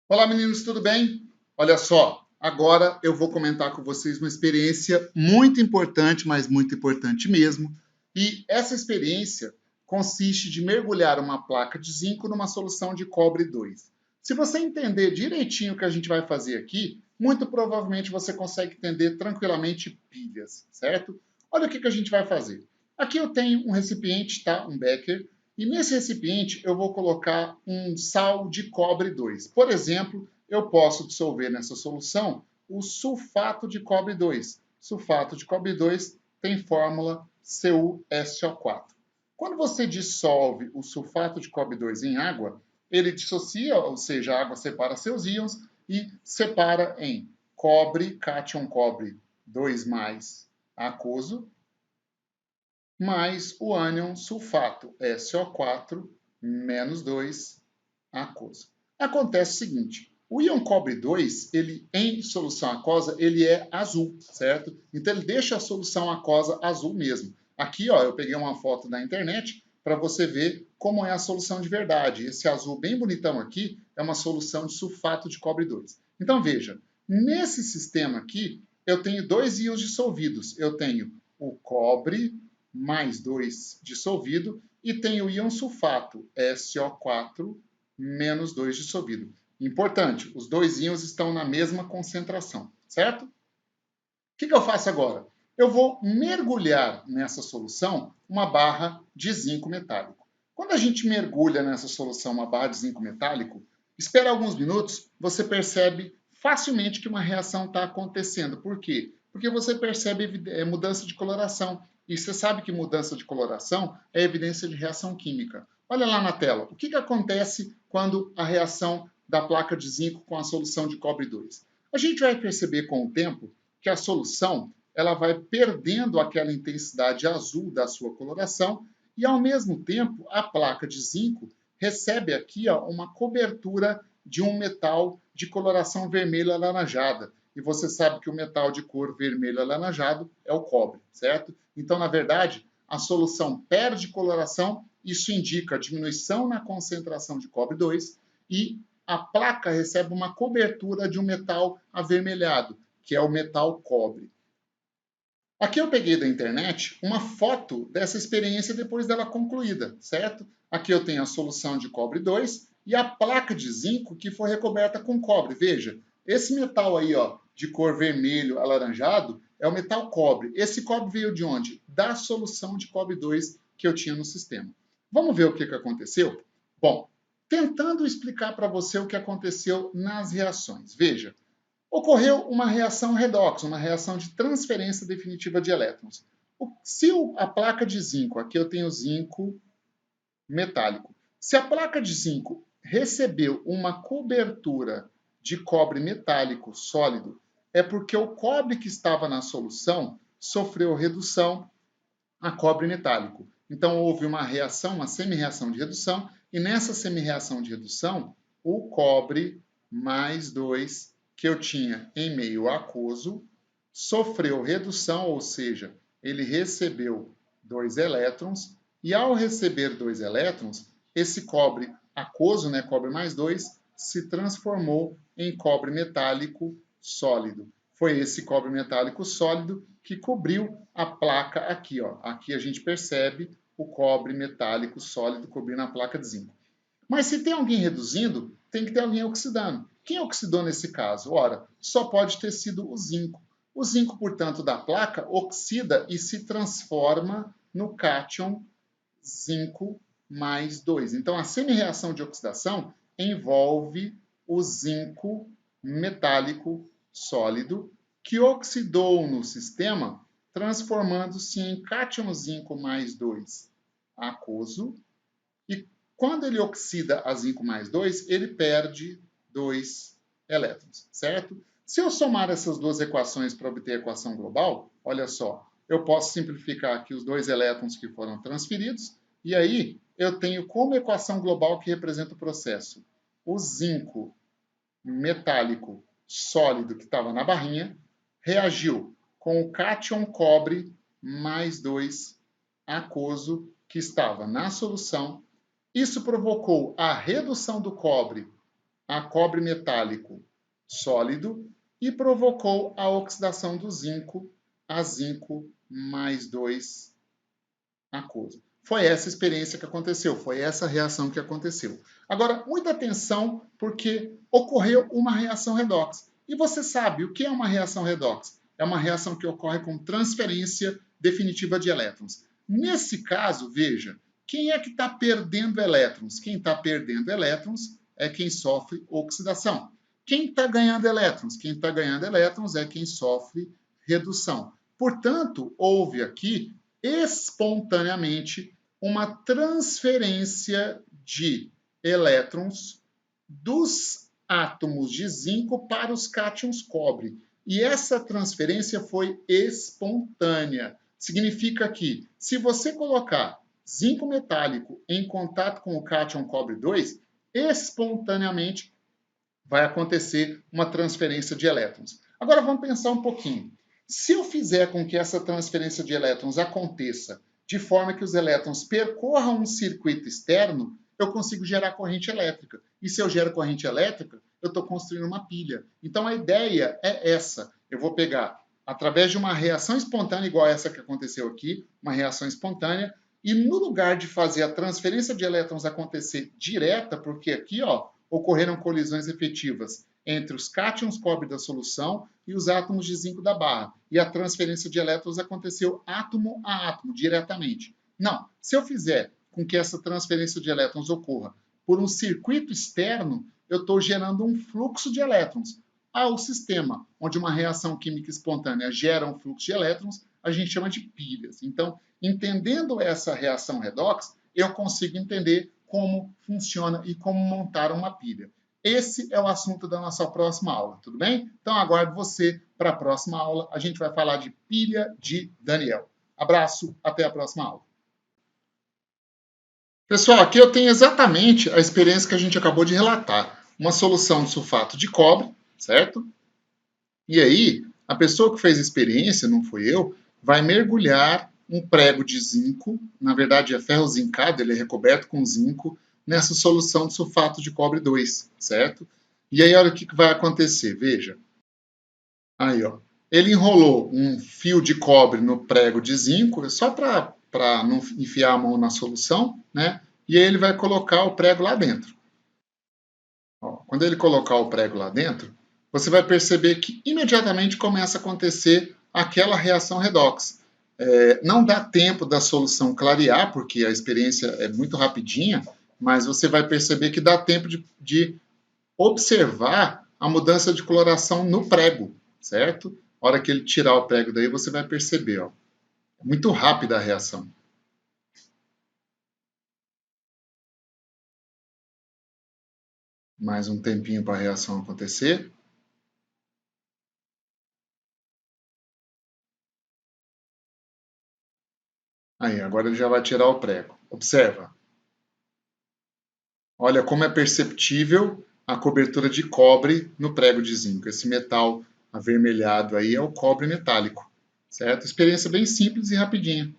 Olá, meninos, tudo bem? Olha só, agora eu vou comentar com vocês uma experiência muito importante, mas muito importante mesmo. E essa experiência consiste de mergulhar uma placa de zinco numa solução de cobre 2. Se você entender direitinho o que a gente vai fazer aqui, muito provavelmente você consegue entender tranquilamente pilhas, certo? Olha o que a gente vai fazer. Aqui eu tenho um recipiente, tá? Um becker, e nesse recipiente eu vou colocar um sal de cobre 2. Por exemplo, eu posso dissolver nessa solução o sulfato de cobre 2. Sulfato de cobre 2 tem fórmula CuSO4. Quando você dissolve o sulfato de cobre 2 em água, ele dissocia, ou seja, a água separa seus íons e separa em cobre, cátion cobre 2 aquoso, mais o ânion sulfato, SO4 menos 2 aquoso. Acontece o seguinte, o íon cobre 2, ele em solução aquosa, ele é azul, certo? Então ele deixa a solução aquosa azul mesmo. Aqui, ó, eu peguei uma foto da internet para você ver como é a solução de verdade. Esse azul bem bonitão aqui é uma solução de sulfato de cobre 2. Então veja, nesse sistema aqui, eu tenho dois íons dissolvidos. Eu tenho o cobre mais 2 dissolvido e tenho o íon sulfato, SO4 menos 2 dissolvido. Importante, os dois íons estão na mesma concentração, certo? O que eu faço agora? Eu vou mergulhar nessa solução uma barra de zinco metálico. Quando a gente mergulha nessa solução uma barra de zinco metálico, espera alguns minutos, você percebe facilmente que uma reação está acontecendo. Por quê? Porque você percebe mudança de coloração. E você sabe que mudança de coloração é evidência de reação química. Olha lá na tela. O que acontece quando a reação da placa de zinco com a solução de cobre 2? A gente vai perceber com o tempo que a solução ela vai perdendo aquela intensidade azul da sua coloração e, ao mesmo tempo, a placa de zinco recebe aqui ó, uma cobertura de um metal de coloração vermelha alaranjada. E você sabe que o metal de cor vermelho alaranjado é o cobre, certo? Então, na verdade, a solução perde coloração, isso indica diminuição na concentração de cobre 2 e a placa recebe uma cobertura de um metal avermelhado, que é o metal cobre. Aqui eu peguei da internet uma foto dessa experiência depois dela concluída, certo? Aqui eu tenho a solução de cobre 2 e a placa de zinco que foi recoberta com cobre. Veja, esse metal aí, ó, de cor vermelho alaranjado, é o metal cobre. Esse cobre veio de onde? Da solução de cobre 2 que eu tinha no sistema. Vamos ver o que aconteceu? Bom, tentando explicar para você o que aconteceu nas reações. Veja, ocorreu uma reação redox, uma reação de transferência definitiva de elétrons. Se a placa de zinco, aqui eu tenho zinco metálico, se a placa de zinco recebeu uma cobertura de cobre metálico sólido, é porque o cobre que estava na solução sofreu redução a cobre metálico. Então houve uma reação, uma semi-reação de redução, e nessa semi-reação de redução, o cobre mais 2 que eu tinha em meio aquoso sofreu redução, ou seja, ele recebeu 2 elétrons, e ao receber 2 elétrons, esse cobre aquoso, né, cobre mais 2, se transformou em cobre metálico sólido. Foi esse cobre metálico sólido que cobriu a placa aqui, ó. Aqui a gente percebe o cobre metálico sólido cobrindo a placa de zinco. Mas se tem alguém reduzindo, tem que ter alguém oxidando. Quem oxidou nesse caso? Ora, só pode ter sido o zinco. O zinco, portanto, da placa oxida e se transforma no cátion zinco mais 2. Então, a semi-reação de oxidação envolve o zinco metálico sólido que oxidou no sistema, transformando-se em cátion zinco mais 2 aquoso. E quando ele oxida a zinco mais 2, ele perde 2 elétrons, certo? Se eu somar essas duas equações para obter a equação global, olha só, eu posso simplificar aqui os 2 elétrons que foram transferidos, e aí eu tenho como equação global que representa o processo o zinco metálico sólido que estava na barrinha, reagiu com o cátion cobre mais 2 aquoso que estava na solução. Isso provocou a redução do cobre a cobre metálico sólido e provocou a oxidação do zinco a zinco mais 2 aquoso. Foi essa experiência que aconteceu, foi essa reação que aconteceu. Agora, muita atenção, porque ocorreu uma reação redox. E você sabe o que é uma reação redox? É uma reação que ocorre com transferência definitiva de elétrons. Nesse caso, veja, quem é que está perdendo elétrons? Quem está perdendo elétrons é quem sofre oxidação. Quem está ganhando elétrons? Quem está ganhando elétrons é quem sofre redução. Portanto, houve aqui espontaneamente uma transferência de elétrons dos átomos de zinco para os cátions cobre. E essa transferência foi espontânea. Significa que, se você colocar zinco metálico em contato com o cátion cobre 2, espontaneamente vai acontecer uma transferência de elétrons. Agora vamos pensar um pouquinho. Se eu fizer com que essa transferência de elétrons aconteça de forma que os elétrons percorram um circuito externo, eu consigo gerar corrente elétrica. E se eu gero corrente elétrica, eu estou construindo uma pilha. Então a ideia é essa. Eu vou pegar, através de uma reação espontânea, igual essa que aconteceu aqui, uma reação espontânea, e no lugar de fazer a transferência de elétrons acontecer direta, porque aqui ocorreram colisões efetivas entre os cátions cobre da solução e os átomos de zinco da barra. E a transferência de elétrons aconteceu átomo a átomo, diretamente. Não, se eu fizer com que essa transferência de elétrons ocorra por um circuito externo, eu estou gerando um fluxo de elétrons. Ao sistema onde uma reação química espontânea gera um fluxo de elétrons, a gente chama de pilhas. Então, entendendo essa reação redox, eu consigo entender como funciona e como montar uma pilha. Esse é o assunto da nossa próxima aula, tudo bem? Então aguardo você para a próxima aula. A gente vai falar de pilha de Daniel. Abraço, até a próxima aula. Pessoal, aqui eu tenho exatamente a experiência que a gente acabou de relatar. Uma solução de sulfato de cobre, certo? E aí, a pessoa que fez a experiência, não fui eu, vai mergulhar um prego de zinco, na verdade é ferro zincado, ele é recoberto com zinco, nessa solução de sulfato de cobre 2, certo? E aí, olha o que vai acontecer, veja. Aí, ó. Ele enrolou um fio de cobre no prego de zinco, só para não enfiar a mão na solução, né? E aí ele vai colocar o prego lá dentro. Ó, quando ele colocar o prego lá dentro, você vai perceber que imediatamente começa a acontecer aquela reação redox. Não dá tempo da solução clarear, porque a experiência é muito rapidinha, mas você vai perceber que dá tempo de observar a mudança de coloração no prego, certo? A hora que ele tirar o prego daí, você vai perceber, ó. É muito rápida a reação. Mais um tempinho para a reação acontecer. Aí, agora ele já vai tirar o prego. Observa. Olha como é perceptível a cobertura de cobre no prego de zinco. Esse metal avermelhado aí é o cobre metálico, certo? Experiência bem simples e rapidinha.